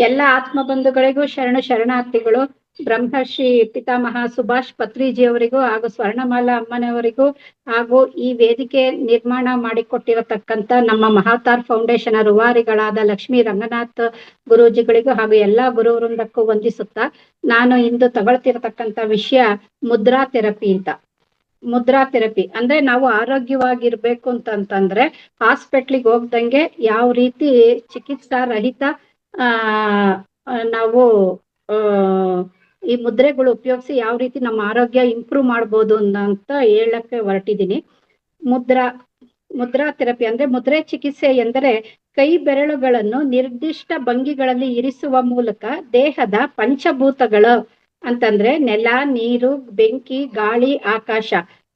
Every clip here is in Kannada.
ಎಲ್ಲ ಆತ್ಮ ಬಂಧುಗಳಿಗೂ ಶರಣಾರ್ಥಿಗಳು. ಬ್ರಹ್ಮಶ್ರೀ ಪಿತಾಮಹ ಸುಭಾಷ್ ಪತ್ರಿಜಿ ಅವರಿಗೂ ಹಾಗೂ ಸ್ವರ್ಣಮಾಲಾ ಅಮ್ಮನವರಿಗೂ ಹಾಗೂ ಈ ವೇದಿಕೆ ನಿರ್ಮಾಣ ಮಾಡಿಕೊಟ್ಟಿರತಕ್ಕಂತ ನಮ್ಮ ಮಹಾತಾರ್ ಫೌಂಡೇಶನ್ ರೂವಾರಿಗಳಾದ ಲಕ್ಷ್ಮೀ ರಂಗನಾಥ್ ಗುರೂಜಿಗಳಿಗೂ ಹಾಗೂ ಎಲ್ಲಾ ಗುರುವೃಂದಕ್ಕೂ ವಂದಿಸುತ್ತಾ, ನಾನು ಇಂದು ತಗೊಳ್ತಿರತಕ್ಕಂತ ವಿಷಯ ಮುದ್ರಾ ಥೆರಪಿ ಅಂತ. ಮುದ್ರಾ ಥೆರಪಿ ಅಂದ್ರೆ ನಾವು ಆರೋಗ್ಯವಾಗಿರ್ಬೇಕು ಅಂತಂದ್ರೆ ಹಾಸ್ಪಿಟ್ಲಿಗೆ ಹೋಗ್ದಂಗೆ ಯಾವ ರೀತಿ ಚಿಕಿತ್ಸಾ ರಹಿತ ನಾವು ಈ ಮುದ್ರೆಗಳು ಉಪಯೋಗಿಸಿ ಯಾವ ರೀತಿ ನಮ್ಮ ಆರೋಗ್ಯ ಇಂಪ್ರೂವ್ ಮಾಡ್ಬೋದು ಅಂತ ಹೇಳಕ್ಕೆ ಹೊರಟಿದ್ದೀನಿ. ಮುದ್ರಾ ಥೆರಪಿ ಅಂದ್ರೆ ಮುದ್ರೆ ಚಿಕಿತ್ಸೆ ಎಂದರೆ ಕೈ ಬೆರಳುಗಳನ್ನು ನಿರ್ದಿಷ್ಟ ಭಂಗಿಗಳಲ್ಲಿ ಇರಿಸುವ ಮೂಲಕ ದೇಹದ ಪಂಚಭೂತಗಳು ಅಂತಂದ್ರೆ ನೆಲ, ನೀರು, ಬೆಂಕಿ, ಗಾಳಿ, ಆಕಾಶ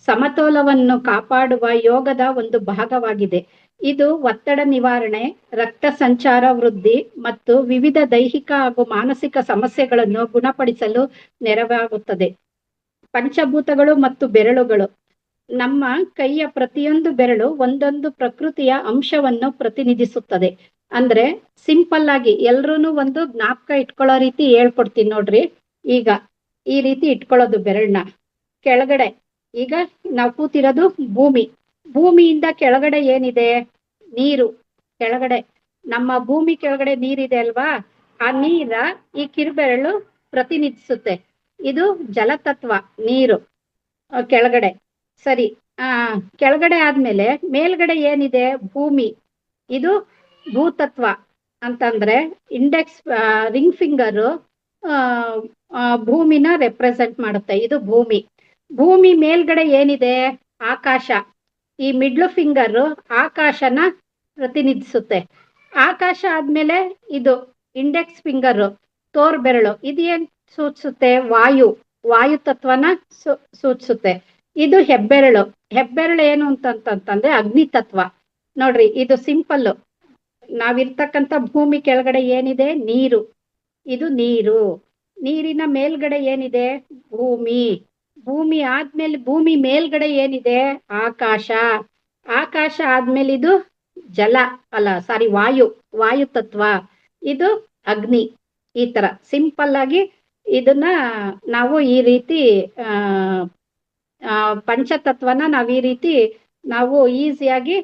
ಸಮತೋಲವನ್ನು ಕಾಪಾಡುವ ಯೋಗದ ಒಂದು ಭಾಗವಾಗಿದೆ. ಇದು ಒತ್ತಡ ನಿವಾರಣೆ, ರಕ್ತ ಸಂಚಾರ ವೃದ್ಧಿ ಮತ್ತು ವಿವಿಧ ದೈಹಿಕ ಹಾಗೂ ಮಾನಸಿಕ ಸಮಸ್ಯೆಗಳನ್ನು ಗುಣಪಡಿಸಲು ನೆರವಾಗುತ್ತದೆ. ಪಂಚಭೂತಗಳು ಮತ್ತು ಬೆರಳುಗಳು. ನಮ್ಮ ಕೈಯ ಪ್ರತಿಯೊಂದು ಬೆರಳು ಒಂದೊಂದು ಪ್ರಕೃತಿಯ ಅಂಶವನ್ನು ಪ್ರತಿನಿಧಿಸುತ್ತದೆ. ಅಂದ್ರೆ ಸಿಂಪಲ್ ಆಗಿ ಎಲ್ರೂ ಒಂದು ಜ್ಞಾಪಕ ಇಟ್ಕೊಳ್ಳೋ ರೀತಿ ಹೇಳ್ಕೊಡ್ತೀನಿ ನೋಡ್ರಿ. ಈಗ ಈ ರೀತಿ ಇಟ್ಕೊಳ್ಳೋದು ಬೆರಳನ್ನ. ಕೆಳಗಡೆ ಈಗ ನಾವು ಕೂತಿರೋದು ಭೂಮಿಯಿಂದ ಕೆಳಗಡೆ ಏನಿದೆ? ನೀರು. ಕೆಳಗಡೆ ನಮ್ಮ ಭೂಮಿ ಕೆಳಗಡೆ ನೀರಿದೆ ಅಲ್ವಾ? ಆ ನೀರ ಈ ಕಿರುಬೆರಳು ಪ್ರತಿನಿಧಿಸುತ್ತೆ. ಇದು ಜಲತತ್ವ, ನೀರು ಕೆಳಗಡೆ. ಸರಿ, ಕೆಳಗಡೆ ಆದ್ಮೇಲೆ ಮೇಲ್ಗಡೆ ಏನಿದೆ? ಭೂಮಿ. ಇದು ಭೂತತ್ವ ಅಂತಂದ್ರೆ ಇಂಡೆಕ್ಸ್ ರಿಂಗ್ ಫಿಂಗರು ಭೂಮಿನ ರೆಪ್ರೆಸೆಂಟ್ ಮಾಡುತ್ತೆ. ಇದು ಭೂಮಿ ಮೇಲ್ಗಡೆ ಏನಿದೆ? ಆಕಾಶ. ಈ ಮಿಡ್ಲ್ ಫಿಂಗರ್ ಆಕಾಶನ ಪ್ರತಿನಿಧಿಸುತ್ತೆ. ಆಕಾಶ ಆದ್ಮೇಲೆ ಇದು ಇಂಡೆಕ್ಸ್ ಫಿಂಗರ್ ತೋರ್ ಬೆರಳು. ಇದೇನ್ ಸೂಚಿಸುತ್ತೆ? ವಾಯು ತತ್ವನ ಸೂಚಿಸುತ್ತೆ. ಇದು ಹೆಬ್ಬೆರಳು ಏನು ಅಂತಂತಂದ್ರೆ ಅಗ್ನಿ ತತ್ವ. ನೋಡ್ರಿ, ಇದು ಸಿಂಪಲ್. ನಾವಿರ್ತಕ್ಕಂಥ ಭೂಮಿ ಕೆಳಗಡೆ ಏನಿದೆ? ನೀರು. ಇದು ನೀರು. ನೀರಿನ ಮೇಲ್ಗಡೆ ಏನಿದೆ? ಭೂಮಿ ಆದ್ಮೇಲೆ ಭೂಮಿ ಮೇಲ್ಗಡೆ ಏನಿದೆ? ಆಕಾಶ ಆದ್ಮೇಲೆ ಇದು ವಾಯು ತತ್ವ. ಇದು ಅಗ್ನಿ. ಈ ತರ ಸಿಂಪಲ್ ಆಗಿ ಇದನ್ನ ನಾವು ಈ ರೀತಿ ಪಂಚತತ್ವನ ನಾವು ಈ ರೀತಿ ನಾವು ಈಸಿಯಾಗಿ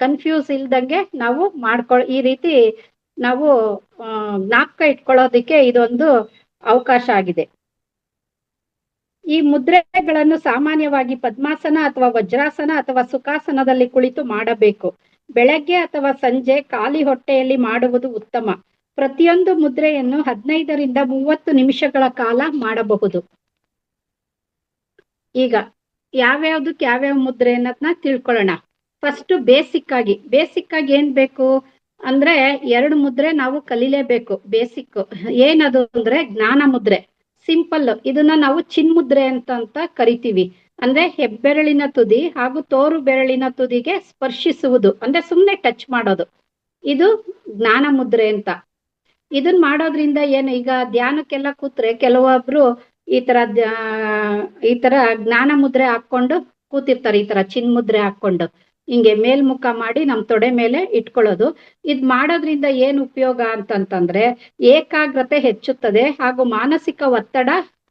ಕನ್ಫ್ಯೂಸ್ ಇಲ್ದಂಗೆ ನಾವು ಈ ರೀತಿ ನಾವು ಜ್ಞಾಪಕ ಇಟ್ಕೊಳ್ಳೋದಿಕ್ಕೆ ಇದೊಂದು ಅವಕಾಶ ಆಗಿದೆ. ಈ ಮುದ್ರೆಗಳನ್ನು ಸಾಮಾನ್ಯವಾಗಿ ಪದ್ಮಾಸನ ಅಥವಾ ವಜ್ರಾಸನ ಅಥವಾ ಸುಖಾಸನದಲ್ಲಿ ಕುಳಿತು ಮಾಡಬೇಕು. ಬೆಳಗ್ಗೆ ಅಥವಾ ಸಂಜೆ ಖಾಲಿ ಹೊಟ್ಟೆಯಲ್ಲಿ ಮಾಡುವುದು ಉತ್ತಮ. ಪ್ರತಿಯೊಂದು ಮುದ್ರೆಯನ್ನು 15 ರಿಂದ 30 ನಿಮಿಷಗಳ ಕಾಲ ಮಾಡಬಹುದು. ಈಗ ಯಾವ್ಯಾವ ಮುದ್ರೆ ಅನ್ನೋದನ್ನ ತಿಳ್ಕೊಳ್ಳೋಣ. ಫಸ್ಟ್ ಬೇಸಿಕ್ ಆಗಿ ಏನ್ ಬೇಕು ಅಂದ್ರೆ 2 ಮುದ್ರೆ ನಾವು ಕಲಿಲೇಬೇಕು. ಬೇಸಿಕ್ ಏನದು ಅಂದ್ರೆ ಜ್ಞಾನ ಮುದ್ರೆ. ಸಿಂಪಲ್. ಇದನ್ನ ನಾವು ಚಿನ್ಮುದ್ರೆ ಅಂತ ಕರಿತೀವಿ. ಅಂದ್ರೆ ಹೆಬ್ಬೆರಳಿನ ತುದಿ ಹಾಗೂ ತೋರು ಬೆರಳಿನ ತುದಿಗೆ ಸ್ಪರ್ಶಿಸುವುದು, ಅಂದ್ರೆ ಸುಮ್ನೆ ಟಚ್ ಮಾಡೋದು. ಇದು ಜ್ಞಾನ ಮುದ್ರೆ ಅಂತ. ಇದನ್ ಮಾಡೋದ್ರಿಂದ ಏನು, ಈಗ ಧ್ಯಾನಕ್ಕೆಲ್ಲ ಕೂತ್ರೆ ಕೆಲವೊಬ್ರು ಈ ತರ ಜ್ಞಾನ ಮುದ್ರೆ ಹಾಕೊಂಡು ಕೂತಿರ್ತಾರೆ. ಈ ತರ ಚಿನ್ಮುದ್ರೆ ಹಾಕೊಂಡು ಹಿಂಗೆ ಮೇಲ್ಮುಖ ಮಾಡಿ ನಮ್ ತೊಡೆ ಮೇಲೆ ಇಟ್ಕೊಳ್ಳೋದು. ಇದ್ ಮಾಡೋದ್ರಿಂದ ಏನ್ ಉಪಯೋಗ ಅಂತಂತಂದ್ರೆ ಏಕಾಗ್ರತೆ ಹೆಚ್ಚುತ್ತದೆ ಹಾಗೂ ಮಾನಸಿಕ ಒತ್ತಡ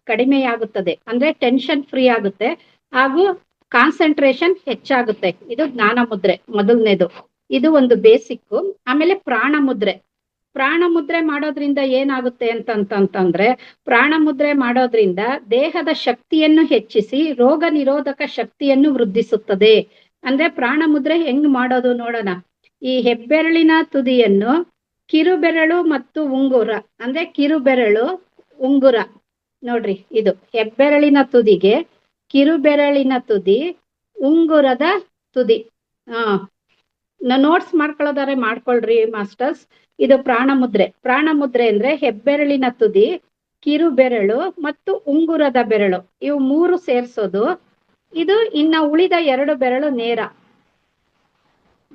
ಕಡಿಮೆಯಾಗುತ್ತದೆ. ಅಂದ್ರೆ ಟೆನ್ಷನ್ ಫ್ರೀ ಆಗುತ್ತೆ ಹಾಗೂ ಕಾನ್ಸಂಟ್ರೇಷನ್ ಹೆಚ್ಚಾಗುತ್ತೆ. ಇದು ಜ್ಞಾನ ಮುದ್ರೆ ಮೊದಲನೇದು. ಇದು ಒಂದು ಬೇಸಿಕ್. ಆಮೇಲೆ ಪ್ರಾಣ ಮುದ್ರೆ ಮಾಡೋದ್ರಿಂದ ಏನಾಗುತ್ತೆ ಅಂತಂತಂದ್ರೆ ಪ್ರಾಣ ಮುದ್ರೆ ಮಾಡೋದ್ರಿಂದ ದೇಹದ ಶಕ್ತಿಯನ್ನು ಹೆಚ್ಚಿಸಿ ರೋಗ ನಿರೋಧಕ ಶಕ್ತಿಯನ್ನು ವೃದ್ಧಿಸುತ್ತದೆ. ಅಂದ್ರೆ ಪ್ರಾಣ ಮುದ್ರೆ ಹೆಂಗ್ ಮಾಡೋದು ನೋಡೋಣ. ಈ ಹೆಬ್ಬೆರಳಿನ ತುದಿಯನ್ನು ಕಿರುಬೆರಳು ಮತ್ತು ಉಂಗುರ, ಅಂದ್ರೆ ಕಿರುಬೆರಳು ಉಂಗುರ ನೋಡ್ರಿ. ಇದು ಹೆಬ್ಬೆರಳಿನ ತುದಿಗೆ ಕಿರುಬೆರಳಿನ ತುದಿ, ಉಂಗುರದ ತುದಿ. ನೋಟ್ಸ್ ಮಾಡ್ಕೊಳ್ಳೋದಾರೆ ಮಾಡ್ಕೊಳ್ರಿ ಮಾಸ್ಟರ್ಸ್. ಇದು ಪ್ರಾಣ ಮುದ್ರೆ ಅಂದ್ರೆ ಹೆಬ್ಬೆರಳಿನ ತುದಿ, ಕಿರುಬೆರಳು ಮತ್ತು ಉಂಗುರದ ಬೆರಳು, ಇವು 3 ಸೇರ್ಸೋದು. ಇದು ಇನ್ನ ಉಳಿದ 2 ಬೆರಳು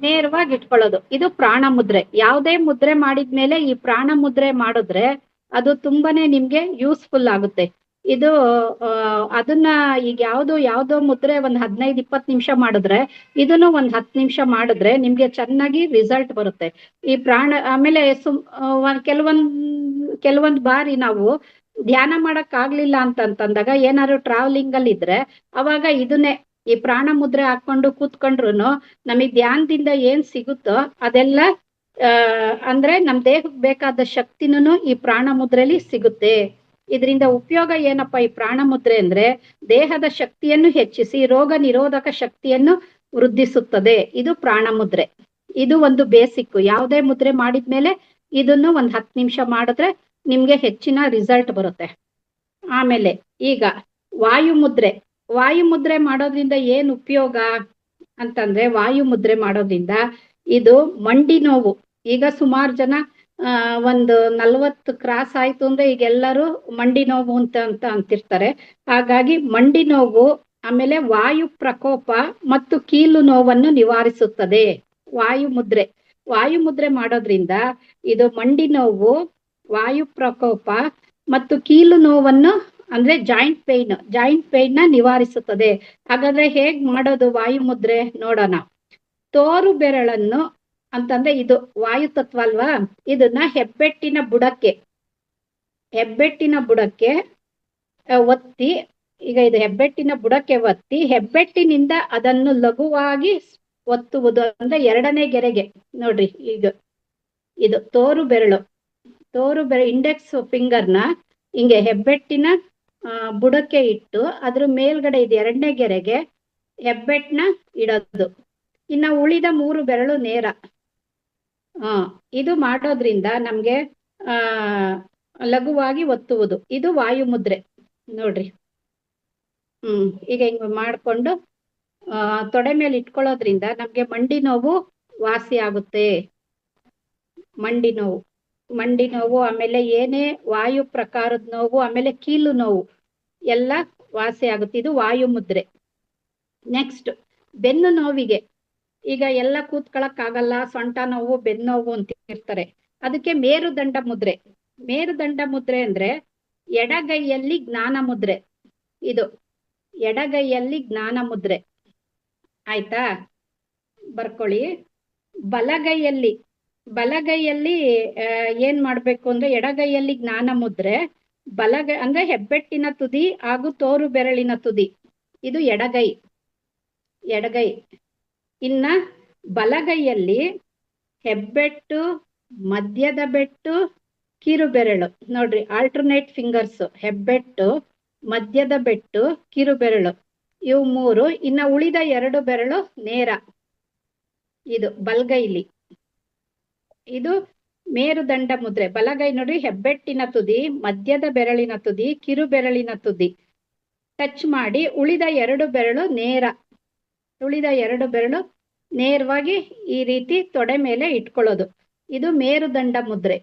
ನೇರವಾಗಿ ಇಟ್ಕೊಳ್ಳೋದು. ಇದು ಪ್ರಾಣ ಮುದ್ರೆ. ಯಾವುದೇ ಮುದ್ರೆ ಮಾಡಿದ್ಮೇಲೆ ಈ ಪ್ರಾಣ ಮುದ್ರೆ ಮಾಡಿದ್ರೆ ಅದು ತುಂಬಾನೇ ನಿಮ್ಗೆ ಯೂಸ್ಫುಲ್ ಆಗುತ್ತೆ. ಇದು ಅದನ್ನ ಈಗ ಯಾವ್ದೋ ಮುದ್ರೆ ಒಂದ್ 15-20 ನಿಮಿಷ ಮಾಡಿದ್ರೆ ಇದನ್ನು ಒಂದ್ 10 ನಿಮಿಷ ಮಾಡಿದ್ರೆ ನಿಮ್ಗೆ ಚೆನ್ನಾಗಿ ರಿಸಲ್ಟ್ ಬರುತ್ತೆ. ಈ ಆಮೇಲೆ ಕೆಲವೊಂದ್ ಕೆಲವೊಂದು ಬಾರಿ ನಾವು ಧ್ಯಾನ ಮಾಡಕ್ ಆಗ್ಲಿಲ್ಲ ಅಂತಂದಾಗ ಏನಾದ್ರು ಟ್ರಾವೆಲಿಂಗ್ ಅಲ್ಲಿ ಇದ್ರೆ ಅವಾಗ ಇದನ್ನೇ ಈ ಪ್ರಾಣ ಮುದ್ರೆ ಹಾಕೊಂಡು ಕೂತ್ಕೊಂಡ್ರು ನಮಗ್ ಧ್ಯಾನದಿಂದ ಏನ್ ಸಿಗುತ್ತೋ ಅದೆಲ್ಲ ಅಂದ್ರೆ ನಮ್ ದೇಹಕ್ಕೆ ಬೇಕಾದ ಶಕ್ತಿನೂ ಈ ಪ್ರಾಣ ಮುದ್ರೆಲಿ ಸಿಗುತ್ತೆ. ಇದರಿಂದ ಉಪಯೋಗ ಏನಪ್ಪಾ ಈ ಪ್ರಾಣ ಮುದ್ರೆ ಅಂದ್ರೆ ದೇಹದ ಶಕ್ತಿಯನ್ನು ಹೆಚ್ಚಿಸಿ ರೋಗ ನಿರೋಧಕ ಶಕ್ತಿಯನ್ನು ವೃದ್ಧಿಸುತ್ತದೆ. ಇದು ಪ್ರಾಣ ಮುದ್ರೆ. ಇದು ಒಂದು ಬೇಸಿಕ್. ಯಾವುದೇ ಮುದ್ರೆ ಮಾಡಿದ್ಮೇಲೆ ಇದನ್ನು ಒಂದ್ 10 ನಿಮಿಷ ಮಾಡಿದ್ರೆ ನಿಮ್ಗೆ ಹೆಚ್ಚಿನ ರಿಸಲ್ಟ್ ಬರುತ್ತೆ. ಆಮೇಲೆ ಈಗ ವಾಯು ಮುದ್ರೆ. ವಾಯು ಮುದ್ರೆ ಮಾಡೋದ್ರಿಂದ ಏನ್ ಉಪಯೋಗ ಅಂತಂದ್ರೆ ವಾಯು ಮುದ್ರೆ ಮಾಡೋದ್ರಿಂದ ಇದು ಮಂಡಿ ನೋವು. ಈಗ ಸುಮಾರು ಜನ ಒಂದು 40 ಕ್ರಾಸ್ ಆಯ್ತು ಅಂದ್ರೆ ಈಗ ಎಲ್ಲರೂ ಮಂಡಿ ನೋವು ಅಂತ ಅಂತಿರ್ತಾರೆ. ಹಾಗಾಗಿ ಮಂಡಿ ನೋವು, ಆಮೇಲೆ ವಾಯು ಪ್ರಕೋಪ ಮತ್ತು ಕೀಲು ನೋವನ್ನು ನಿವಾರಿಸುತ್ತದೆ ವಾಯು ಮುದ್ರೆ. ವಾಯು ಮುದ್ರೆ ಮಾಡೋದ್ರಿಂದ ಇದು ಮಂಡಿ ನೋವು, ವಾಯು ಪ್ರಕೋಪ ಮತ್ತು ಕೀಲು ನೋವನ್ನು ಅಂದ್ರೆ ಜಾಯಿಂಟ್ ಪೇನ್ ನ ನಿವಾರಿಸುತ್ತದೆ. ಹಾಗಾದ್ರೆ ಹೇಗ್ ಮಾಡೋದು ವಾಯು ಮುದ್ರೆ ನೋಡೋಣ. ತೋರು ಬೆರಳನ್ನು ಅಂತಂದ್ರೆ ಇದು ವಾಯು ತತ್ವ ಅಲ್ವಾ, ಇದನ್ನ ಹೆಬ್ಬೆಟ್ಟಿನ ಬುಡಕ್ಕೆ ಒತ್ತಿ, ಈಗ ಇದು ಹೆಬ್ಬೆಟ್ಟಿನ ಬುಡಕ್ಕೆ ಒತ್ತಿ ಹೆಬ್ಬೆಟ್ಟಿನಿಂದ ಅದನ್ನು ಲಘುವಾಗಿ ಒತ್ತುವುದು. ಅಂದ್ರೆ 2ನೇ ಗೆರೆಗೆ ನೋಡ್ರಿ, ಈಗ ಇದು ತೋರು ಬೆರಳು ಇಂಡೆಕ್ಸ್ ಫಿಂಗರ್ನ ಹಿಂಗೆ ಹೆಬ್ಬೆಟ್ಟಿನ ಬುಡಕ್ಕೆ ಇಟ್ಟು ಅದ್ರ ಮೇಲ್ಗಡೆ ಇದು 2ನೇ ಗೆರೆಗೆ ಹೆಬ್ಬೆಟ್ನ ಇಡೋದು. ಇನ್ನ ಉಳಿದ 3 ಬೆರಳು ನೇರ. ಇದು ಮಾಡೋದ್ರಿಂದ ನಮ್ಗೆ ಲಘುವಾಗಿ ಒತ್ತುವುದು. ಇದು ವಾಯು ಮುದ್ರೆ ನೋಡ್ರಿ. ಈಗ ಹಿಂಗ್ ಮಾಡ್ಕೊಂಡು ತೊಡೆ ಮೇಲೆ ಇಟ್ಕೊಳ್ಳೋದ್ರಿಂದ ನಮ್ಗೆ ಮಂಡಿ ನೋವು ವಾಸಿ ಆಗುತ್ತೆ. ಮಂಡಿ ನೋವು ಆಮೇಲೆ ಏನೇ ವಾಯು ಪ್ರಕಾರದ ನೋವು, ಆಮೇಲೆ ಕೀಲು ನೋವು ಎಲ್ಲ ವಾಸಿ ಆಗುತ್ತೆ. ಇದು ವಾಯು ಮುದ್ರೆ. ನೆಕ್ಸ್ಟ್ ಬೆನ್ನು ನೋವಿಗೆ. ಈಗ ಎಲ್ಲ ಕೂತ್ಕೊಳಕ್ ಆಗಲ್ಲ, ಸೊಂಟ ನೋವು, ಬೆನ್ನು ನೋವು ಅಂತ ಇರ್ತಾರೆ. ಅದಕ್ಕೆ ಮೇರುದಂಡ ಮುದ್ರೆ ಅಂದ್ರೆ ಎಡಗೈಯಲ್ಲಿ ಜ್ಞಾನ ಮುದ್ರೆ. ಇದು ಎಡಗೈಯಲ್ಲಿ ಜ್ಞಾನ ಮುದ್ರೆ ಆಯ್ತಾ, ಬರ್ಕೊಳ್ಳಿ. ಬಲಗೈಯಲ್ಲಿ ಏನ್ ಮಾಡ್ಬೇಕು ಅಂದ್ರೆ ಎಡಗೈಯಲ್ಲಿ ಜ್ಞಾನ ಮುದ್ರೆ, ಬಲಗೈ ಅಂದ್ರೆ ಹೆಬ್ಬೆಟ್ಟಿನ ತುದಿ ಹಾಗೂ ತೋರು ಬೆರಳಿನ ತುದಿ, ಇದು ಎಡಗೈ. ಇನ್ನ ಬಲಗೈಯಲ್ಲಿ ಹೆಬ್ಬೆಟ್ಟು, ಮಧ್ಯದ ಬೆಟ್ಟು, ಕಿರು ಬೆರಳು ನೋಡ್ರಿ, ಆಲ್ಟರ್ನೇಟ್ ಫಿಂಗರ್ಸ್. ಹೆಬ್ಬೆಟ್ಟು, ಮಧ್ಯದ ಬೆಟ್ಟು, ಕಿರು ಬೆರಳು, ಇವು 3. ಇನ್ನ ಉಳಿದ 2 ಬೆರಳು ನೇರ. ಇದು ಬಲಗೈಲಿ. ಇದು ಮೇರುದಂಡ ಮುದ್ರೆ. ಬಲಗೈ ನೋಡ್ರಿ, ಹೆಬ್ಬೆಟ್ಟಿನ ತುದಿ, ಮಧ್ಯದ ಬೆರಳಿನ ತುದಿ, ಕಿರು ಬೆರಳಿನ ತುದಿ ಟಚ್ ಮಾಡಿ ಉಳಿದ 2 ಬೆರಳು ನೇರ. ನೇರವಾಗಿ ಈ ರೀತಿ ತೊಡೆ ಮೇಲೆ ಇಟ್ಕೊಳ್ಳೋದು. ಇದು ಮೇರುದಂಡ ಮುದ್ರೆ.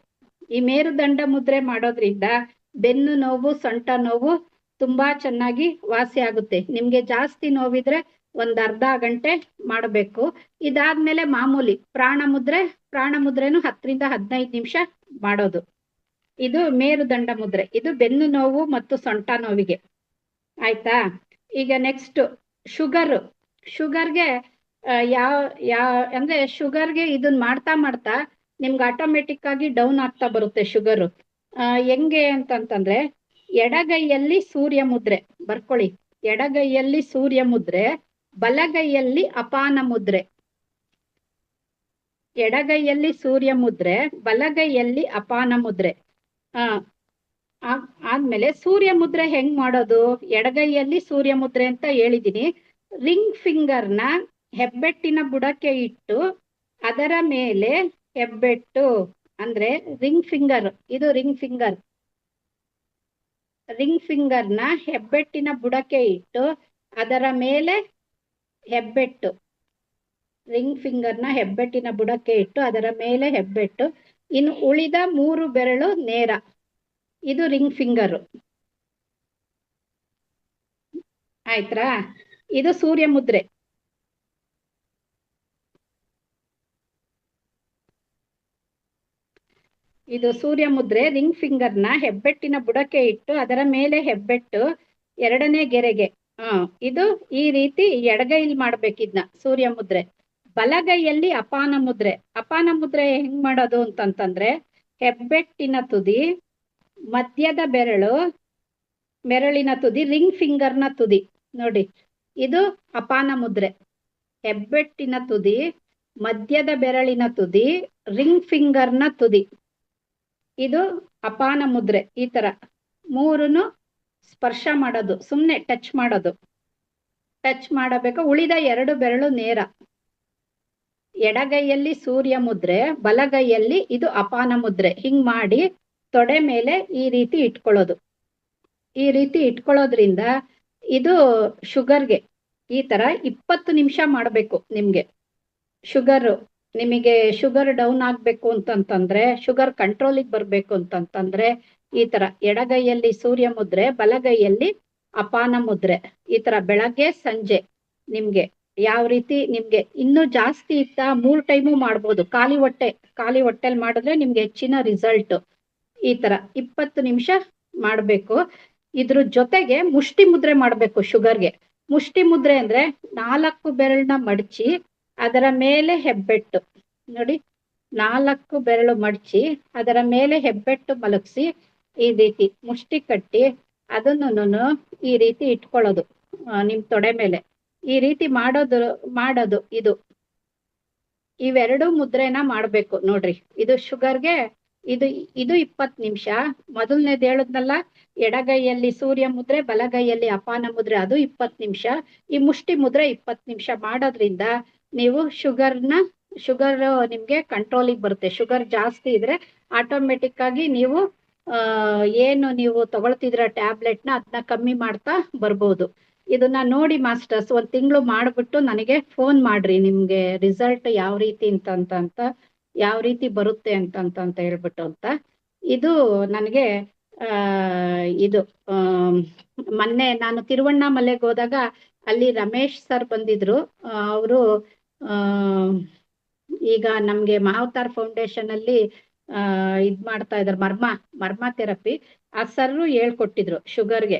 ಈ ಮೇರುದಂಡ ಮುದ್ರೆ ಮಾಡೋದ್ರಿಂದ ಬೆನ್ನು ನೋವು, ಸೊಂಟ ನೋವು ತುಂಬಾ ಚೆನ್ನಾಗಿ ವಾಸಿ ಆಗುತ್ತೆ. ನಿಮ್ಗೆ ಜಾಸ್ತಿ ನೋವಿದ್ರೆ ಒಂದ್ ಅರ್ಧ ಗಂಟೆ ಮಾಡಬೇಕು. ಇದಾದ್ಮೇಲೆ ಮಾಮೂಲಿ ಪ್ರಾಣ ಮುದ್ರೆನು 10 ರಿಂದ 15 ನಿಮಿಷ ಮಾಡೋದು. ಇದು ಮೇರುದಂಡ ಮುದ್ರೆ. ಇದು ಬೆನ್ನು ನೋವು ಮತ್ತು ಸೊಂಟ ನೋವಿಗೆ ಆಯ್ತಾ. ಈಗ ನೆಕ್ಸ್ಟ್ ಶುಗರ್ಗೆ ಅಂದ್ರೆ ಶುಗರ್ಗೆ ಇದನ್ನ ಮಾಡ್ತಾ ನಿಮ್ಗೆ ಆಟೋಮೆಟಿಕ್ ಆಗಿ ಡೌನ್ ಆಗ್ತಾ ಬರುತ್ತೆ ಶುಗರು. ಹೆಂಗೆ ಅಂತಂತಂದ್ರೆ ಎಡಗೈಯಲ್ಲಿ ಸೂರ್ಯ ಮುದ್ರೆ ಬರ್ಕೊಳ್ಳಿ. ಎಡಗೈಯಲ್ಲಿ ಸೂರ್ಯ ಮುದ್ರೆ, ಬಲಗೈಯಲ್ಲಿ ಅಪಾನ ಮುದ್ರೆ. ಎಡಗೈಯಲ್ಲಿ ಸೂರ್ಯ ಮುದ್ರೆ, ಬಲಗೈಯಲ್ಲಿ ಅಪಾನ ಮುದ್ರೆ. ಆದ್ಮೇಲೆ ಸೂರ್ಯ ಮುದ್ರೆ ಹೆಂಗ್ ಮಾಡೋದು? ಎಡಗೈಯಲ್ಲಿ ಸೂರ್ಯ ಮುದ್ರೆ ಅಂತ ಹೇಳಿದೀನಿ. ರಿಂಗ್ ಫಿಂಗರ್ನ ಹೆಬ್ಬೆಟ್ಟಿನ ಬುಡಕ್ಕೆ ಇಟ್ಟು ಅದರ ಮೇಲೆ ಹೆಬ್ಬೆಟ್ಟು ಅಂದ್ರೆ ರಿಂಗ್ ಫಿಂಗರ್. ಇದು ರಿಂಗ್ ಫಿಂಗರ್ನ ಹೆಬ್ಬೆಟ್ಟಿನ ಬುಡಕ್ಕೆ ಇಟ್ಟು ಅದರ ಮೇಲೆ ಹೆಬ್ಬೆಟ್ಟು. ರಿಂಗ್ ಫಿಂಗರ್ನ ಹೆಬ್ಬೆಟ್ಟಿನ ಬುಡಕ್ಕೆ ಇಟ್ಟು ಅದರ ಮೇಲೆ ಹೆಬ್ಬೆಟ್ಟು. ಇನ್ನು ಉಳಿದ 3 ಬೆರಳು ನೇರ. ಇದು ರಿಂಗ್ ಫಿಂಗರ್ ಆಯ್ತಾ. ಇದು ಸೂರ್ಯ ಮುದ್ರೆ. ಇದು ಸೂರ್ಯ ಮುದ್ರೆ. ರಿಂಗ್ ಫಿಂಗರ್ನ ಹೆಬ್ಬೆಟ್ಟಿನ ಬುಡಕ್ಕೆ ಇಟ್ಟು ಅದರ ಮೇಲೆ ಹೆಬ್ಬೆಟ್ಟು 2ನೇ ಗೆರೆಗೆ. ಇದು ಈ ರೀತಿ ಎಡಗೈಲಿ ಮಾಡ್ಬೇಕಿದ್ನ ಸೂರ್ಯ ಮುದ್ರೆ. ಬಲಗೈಯಲ್ಲಿ ಅಪಾನ ಮುದ್ರೆ. ಅಪಾನ ಮುದ್ರೆ ಹೆಂಗ್ ಮಾಡೋದು ಅಂತಂತಂದ್ರೆ ಹೆಬ್ಬೆಟ್ಟಿನ ತುದಿ ಮಧ್ಯದ ಬೆರಳಿನ ತುದಿ, ರಿಂಗ್ ಫಿಂಗರ್ನ ತುದಿ ನೋಡಿ, ಇದು ಅಪಾನ ಮುದ್ರೆ. ಹೆಬ್ಬೆಟ್ಟಿನ ತುದಿ, ಮಧ್ಯದ ಬೆರಳಿನ ತುದಿ, ರಿಂಗ್ ಫಿಂಗರ್ನ ತುದಿ, ಇದು ಅಪಾನ ಮುದ್ರೆ. ಈ ತರ ಮೂರನ್ನು ಸ್ಪರ್ಶ ಮಾಡೋದು, ಸುಮ್ಮನೆ ಟಚ್ ಮಾಡೋದು, ಟಚ್ ಮಾಡಬೇಕು. ಉಳಿದ 2 ಬೆರಳು ನೇರ. ಎಡಗೈಯಲ್ಲಿ ಸೂರ್ಯ ಮುದ್ರೆ, ಬಲಗೈಯಲ್ಲಿ ಇದು ಅಪಾನ ಮುದ್ರೆ. ಹಿಂಗ್ ಮಾಡಿ ತೊಡೆ ಮೇಲೆ ಈ ರೀತಿ ಇಟ್ಕೊಳ್ಳೋದು. ಈ ರೀತಿ ಇಟ್ಕೊಳ್ಳೋದ್ರಿಂದ ಇದು ಶುಗರ್ಗೆ ಈ ತರ 20 ನಿಮಿಷ ಮಾಡಬೇಕು. ನಿಮಗೆ ಶುಗರ್ ಡೌನ್ ಆಗ್ಬೇಕು ಅಂತಂತಂದ್ರೆ, ಶುಗರ್ ಕಂಟ್ರೋಲಿಗೆ ಬರ್ಬೇಕು ಅಂತಂತಂದ್ರೆ ಈ ತರ ಎಡಗೈಯಲ್ಲಿ ಸೂರ್ಯ ಮುದ್ರೆ, ಬಲಗೈಯಲ್ಲಿ ಅಪಾನ ಮುದ್ರೆ. ಈ ತರ ಬೆಳಗ್ಗೆ ಸಂಜೆ ನಿಮ್ಗೆ ಯಾವ ರೀತಿ, ನಿಮ್ಗೆ ಇನ್ನೂ ಜಾಸ್ತಿ ಇತ್ತ 3 ಟೈಮು ಮಾಡ್ಬೋದು. ಖಾಲಿ ಹೊಟ್ಟೆಲ್ ಮಾಡಿದ್ರೆ ನಿಮ್ಗೆ ಹೆಚ್ಚಿನ ರಿಸಲ್ಟ್. ಈ ತರ 20 ನಿಮಿಷ ಮಾಡ್ಬೇಕು. ಇದ್ರ ಜೊತೆಗೆ ಮುಷ್ಟಿ ಮುದ್ರೆ ಮಾಡ್ಬೇಕು ಶುಗರ್ಗೆ. ಮುಷ್ಟಿ ಮುದ್ರೆ ಅಂದ್ರೆ 4 ಬೆರಳನ್ನ ಮಡಚಿ ಅದರ ಮೇಲೆ ಹೆಬ್ಬೆಟ್ಟು ನೋಡಿ, 4 ಬೆರಳು ಮಡಚಿ ಅದರ ಮೇಲೆ ಹೆಬ್ಬೆಟ್ಟು ಮಲಗಿಸಿ ಈ ರೀತಿ ಮುಷ್ಟಿ ಕಟ್ಟಿ ಅದನ್ನು ಈ ರೀತಿ ಇಟ್ಕೊಳ್ಳೋದು ನಿಮ್ ತೊಡೆ ಮೇಲೆ. ಈ ರೀತಿ ಮಾಡೋದು ಇದು. ಇವೆರಡು ಮುದ್ರೆನ ಮಾಡ್ಬೇಕು ನೋಡ್ರಿ. ಇದು ಶುಗರ್ಗೆ ಇದು 20 ನಿಮಿಷ. ಮೊದಲನೇದು ಹೇಳದ್ನಲ್ಲ, ಎಡಗೈಯಲ್ಲಿ ಸೂರ್ಯ ಮುದ್ರೆ, ಬಲಗೈಯಲ್ಲಿ ಅಪಾನ ಮುದ್ರೆ, ಅದು 20 ನಿಮಿಷ. ಈ ಮುಷ್ಟಿ ಮುದ್ರೆ 20 ನಿಮಿಷ ಮಾಡೋದ್ರಿಂದ ನೀವು ಶುಗರ್ ನಿಮ್ಗೆ ಕಂಟ್ರೋಲಿಗೆ ಬರುತ್ತೆ. ಶುಗರ್ ಜಾಸ್ತಿ ಇದ್ರೆ ಆಟೋಮೆಟಿಕ್ ಆಗಿ ನೀವು ಏನು ನೀವು ತಗೊಳ್ತಿದ್ರ ಟ್ಯಾಬ್ಲೆಟ್ನ ಅದನ್ನ ಕಮ್ಮಿ ಮಾಡ್ತಾ ಬರ್ಬೋದು. ಇದನ್ನ ನೋಡಿ ಮಾಸ್ಟರ್ಸ್ 1 ತಿಂಗಳು ಮಾಡ್ಬಿಟ್ಟು ನನಗೆ ಫೋನ್ ಮಾಡ್ರಿ, ನಿಮ್ಗೆ ರಿಸಲ್ಟ್ ಯಾವ ರೀತಿ ಅಂತ ಯಾವ ರೀತಿ ಬರುತ್ತೆ ಅಂತ ಹೇಳ್ಬಿಟ್ಟು ಅಂತ. ಇದು ನನಗೆ ಇದು ಮೊನ್ನೆ ನಾನು ತಿರುವಣ್ಣಾಮಲೆಗೆ ಹೋದಾಗ ಅಲ್ಲಿ ರಮೇಶ್ ಸರ್ ಬಂದಿದ್ರು. ಅವರು ಈಗ ನಮ್ಗೆ ಮಹಾವತಾರ್ ಫೌಂಡೇಶನ್ ಅಲ್ಲಿ ಇದ್ ಮಾಡ್ತಾ ಇದಾರೆ, ಮರ್ಮ ಥೆರಪಿ. ಆ ಸರ್ರು ಹೇಳ್ಕೊಟ್ಟಿದ್ರು ಶುಗರ್ಗೆ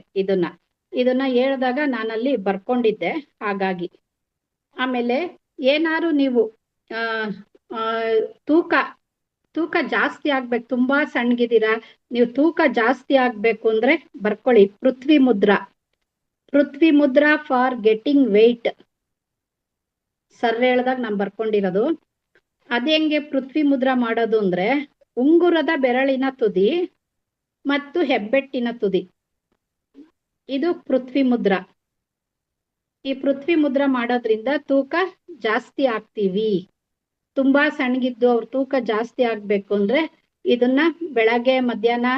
ಇದನ್ನ ಹೇಳಿದಾಗ ನಾನಲ್ಲಿ ಬರ್ಕೊಂಡಿದ್ದೆ. ಹಾಗಾಗಿ ಆಮೇಲೆ ಏನಾರು ನೀವು ತೂಕ ಜಾಸ್ತಿ ಆಗ್ಬೇಕು, ತುಂಬಾ ಸಣ್ಣಗಿದ್ದೀರಾ, ನೀವು ತೂಕ ಜಾಸ್ತಿ ಆಗ್ಬೇಕು ಅಂದ್ರೆ ಬರ್ಕೊಳ್ಳಿ Prithvi mudra for getting weight. Sir ಹೇಳ್ದಾಗ ನಾನು ಬರ್ಕೊಂಡಿರೋದು. ಅದೇ ಹೆಂಗೆ ಪೃಥ್ವಿ ಮುದ್ರಾ ಮಾಡೋದು ಅಂದ್ರೆ, ಉಂಗುರದ ಬೆರಳಿನ ತುದಿ ಮತ್ತು ಹೆಬ್ಬೆಟ್ಟಿನ ತುದಿ, ಇದು ಪೃಥ್ವಿ ಮುದ್ರಾ. ಈ ಪೃಥ್ವಿ ಮುದ್ರಾ ಮಾಡೋದ್ರಿಂದ ತೂಕ ಜಾಸ್ತಿ ಆಗ್ತೀವಿ. ತುಂಬಾ ಸಣ್ಣಗಿದ್ದು ಅವ್ರ ತೂಕ ಜಾಸ್ತಿ ಆಗ್ಬೇಕು ಅಂದ್ರೆ ಇದನ್ನ ಬೆಳಗ್ಗೆ, ಮಧ್ಯಾಹ್ನ,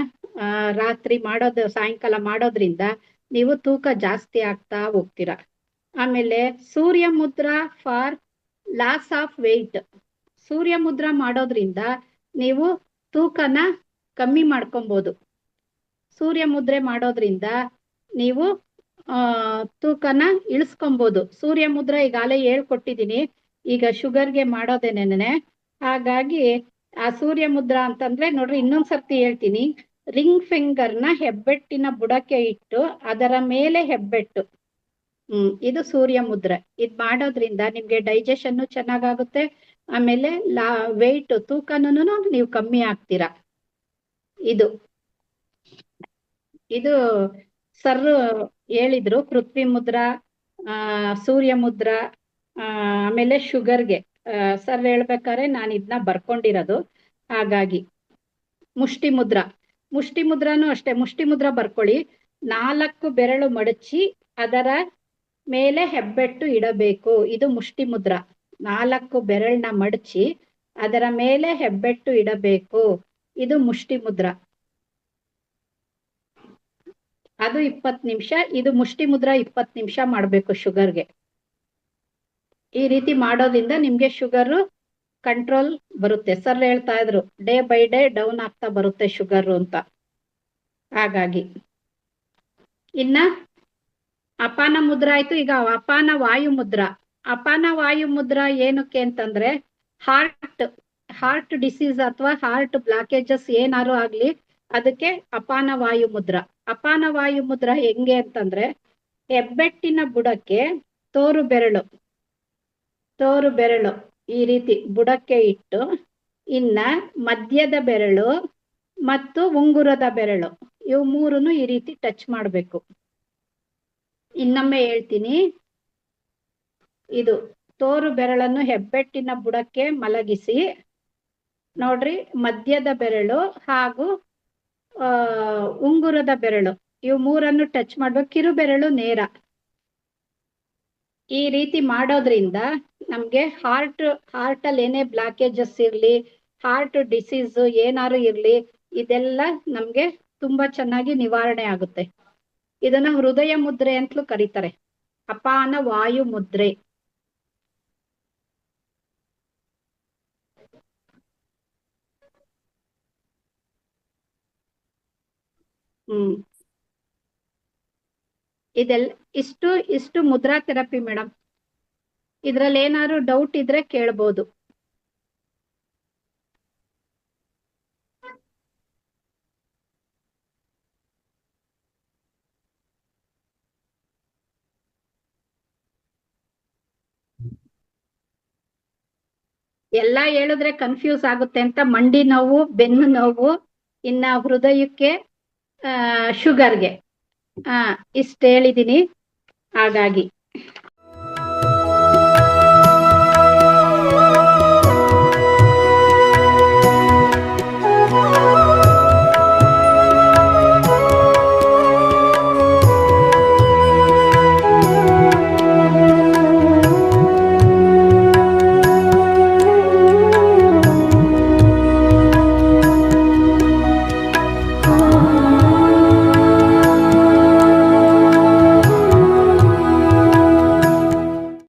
ರಾತ್ರಿ ಮಾಡೋದು, ಸಾಯಂಕಾಲ ಮಾಡೋದ್ರಿಂದ ನೀವು ತೂಕ ಜಾಸ್ತಿ ಆಗ್ತಾ ಹೋಗ್ತೀರಾ. ಆಮೇಲೆ Surya mudra for loss of weight. Surya mudra ಮಾಡೋದ್ರಿಂದ ನೀವು ತೂಕನ ಕಮ್ಮಿ ಮಾಡ್ಕೊಬಹುದು. ಸೂರ್ಯ ಮುದ್ರೆ ಮಾಡೋದ್ರಿಂದ ನೀವು ತೂಕನ ಇಳಿಸ್ಕೊಬಹುದು. ಸೂರ್ಯ ಮುದ್ರೆ ಈಗಾಗಲೇ ಹೇಳ್ಕೊಟ್ಟಿದ್ದೀನಿ, ಈಗ ಶುಗರ್ಗೆ ಮಾಡೋದೇನೇನೆ. ಹಾಗಾಗಿ ಆ ಸೂರ್ಯ ಮುದ್ರಾ ಅಂತಂದ್ರೆ ನೋಡ್ರಿ, ಇನ್ನೊಂದ್ಸರ್ತಿ ಹೇಳ್ತೀನಿ. ರಿಂಗ್ ಫಿಂಗರ್ನ ಹೆಬ್ಬೆಟ್ಟಿನ ಬುಡಕ್ಕೆ ಇಟ್ಟು ಅದರ ಮೇಲೆ ಹೆಬ್ಬೆಟ್ಟು, ಇದು ಸೂರ್ಯ ಮುದ್ರೆ. ಇದ್ ಮಾಡೋದ್ರಿಂದ ನಿಮ್ಗೆ ಡೈಜೆಷನ್ ಚೆನ್ನಾಗಾಗುತ್ತೆ. ಆಮೇಲೆ ವೆಯ್ಟ್, ತೂಕನೂ ನೀವು ಕಮ್ಮಿ ಆಗ್ತೀರಾ. ಇದು ಸರ್ ಹೇಳಿದ್ರು. ಪೃಥ್ವಿ ಮುದ್ರಾ, ಸೂರ್ಯ ಮುದ್ರಾ, ಆಮೇಲೆ ಶುಗರ್ಗೆ ಸರ್ ಹೇಳ್ಬೇಕಾದ್ರೆ ನಾನು ಇದನ್ನ ಬರ್ಕೊಂಡಿರೋದು. ಹಾಗಾಗಿ ಮುಷ್ಟಿ ಮುದ್ರಾನು ಅಷ್ಟೇ. ಮುಷ್ಟಿ ಮುದ್ರಾ ಬರ್ಕೊಳ್ಳಿ. 4 ಬೆರಳು ಮಡಚಿ ಅದರ ಮೇಲೆ ಹೆಬ್ಬೆಟ್ಟು ಇಡಬೇಕು, ಇದು ಮುಷ್ಟಿ ಮುದ್ರಾ. 4 ಬೆರಳನ್ನ ಮಡಚಿ ಅದರ ಮೇಲೆ ಹೆಬ್ಬೆಟ್ಟು ಇಡಬೇಕು, ಇದು ಮುಷ್ಟಿ ಮುದ್ರಾ. ಅದು 20 ನಿಮಿಷ. ಇದು ಮುಷ್ಟಿ ಮುದ್ರಾ 20 ನಿಮಿಷ ಮಾಡ್ಬೇಕು ಶುಗರ್ಗೆ. ಈ ರೀತಿ ಮಾಡೋದ್ರಿಂದ ನಿಮ್ಗೆ ಶುಗರ್ ಕಂಟ್ರೋಲ್ ಬರುತ್ತೆ. ಸರ್ ಹೇಳ್ತಾ ಇದ್ರು ಡೇ ಬೈ ಡೇ ಡೌನ್ ಆಗ್ತಾ ಬರುತ್ತೆ ಶುಗರ್ ಅಂತ. ಹಾಗಾಗಿ ಇನ್ನ ಅಪಾನ ಮುದ್ರಾ ಆಯ್ತು. ಈಗ ಅಪಾನ ವಾಯು ಮುದ್ರಾ. ಅಪಾನ ವಾಯು ಮುದ್ರಾ ಏನಕ್ಕೆ ಅಂತಂದ್ರೆ, ಹಾರ್ಟ್ ಡಿಸೀಸ್ ಅಥವಾ ಹಾರ್ಟ್ ಬ್ಲಾಕೇಜಸ್ ಏನಾರು ಆಗ್ಲಿ ಅದಕ್ಕೆ ಅಪಾನ ವಾಯು ಮುದ್ರಾ. ಅಪಾನ ವಾಯು ಮುದ್ರಾ ಹೆಂಗೆ ಅಂತಂದ್ರೆ, ಹೆಬ್ಬೆಟ್ಟಿನ ಬುಡಕ್ಕೆ ತೋರು ಬೆರಳು ಈ ರೀತಿ ಬುಡಕ್ಕೆ ಇಟ್ಟು, ಇನ್ನ ಮಧ್ಯದ ಬೆರಳು ಮತ್ತು ಉಂಗುರದ ಬೆರಳು, ಇವು ಮೂರನ್ನು ಈ ರೀತಿ ಟಚ್ ಮಾಡಬೇಕು. ಇನ್ನೊಮ್ಮೆ ಹೇಳ್ತೀನಿ, ಇದು ತೋರು ಬೆರಳನ್ನು ಹೆಬ್ಬೆಟ್ಟಿನ ಬುಡಕ್ಕೆ ಮಲಗಿಸಿ, ನೋಡ್ರಿ, ಮಧ್ಯದ ಬೆರಳು ಹಾಗೂ ಉಂಗುರದ ಬೆರಳು ಇವು ಮೂರನ್ನು ಟಚ್ ಮಾಡ್ಬೇಕು. ಕಿರು ಬೆರಳು ನೇರ. ಈ ರೀತಿ ಮಾಡೋದ್ರಿಂದ ನಮ್ಗೆ ಹಾರ್ಟ್ ಅಲ್ಲಿ ಏನೇ ಬ್ಲಾಕೇಜಸ್ ಇರ್ಲಿ, ಹಾರ್ಟ್ ಡಿಸೀಸ್ ಏನಾರು ಇರ್ಲಿ, ಇದೆಲ್ಲ ನಮ್ಗೆ ತುಂಬಾ ಚೆನ್ನಾಗಿ ನಿವಾರಣೆ ಆಗುತ್ತೆ. ಇದನ್ನ ಹೃದಯ ಮುದ್ರೆ ಅಂತಲೂ ಕರೀತಾರೆ, ಅಪಾನ ವಾಯು ಮುದ್ರೆ. ಹ್ಮ್ ಇದೆಲ್ಲ ಇಷ್ಟು ಮುದ್ರಾ ಥೆರಪಿ ಮೇಡಮ್. ಇದ್ರಲ್ಲಿ ಏನಾದ್ರು ಡೌಟ್ ಇದ್ರೆ ಕೇಳ್ಬೋದು. ಎಲ್ಲಾ ಹೇಳಿದ್ರೆ ಕನ್ಫ್ಯೂಸ್ ಆಗುತ್ತೆ ಅಂತ ಮಂಡಿ ನೋವು, ಬೆನ್ನು ನೋವು, ಇನ್ನ ಹೃದಯಕ್ಕೆ, ಶುಗರ್ಗೆ ಇಷ್ಟ ಹೇಳಿದೀನಿ. ಹಾಗಾಗಿ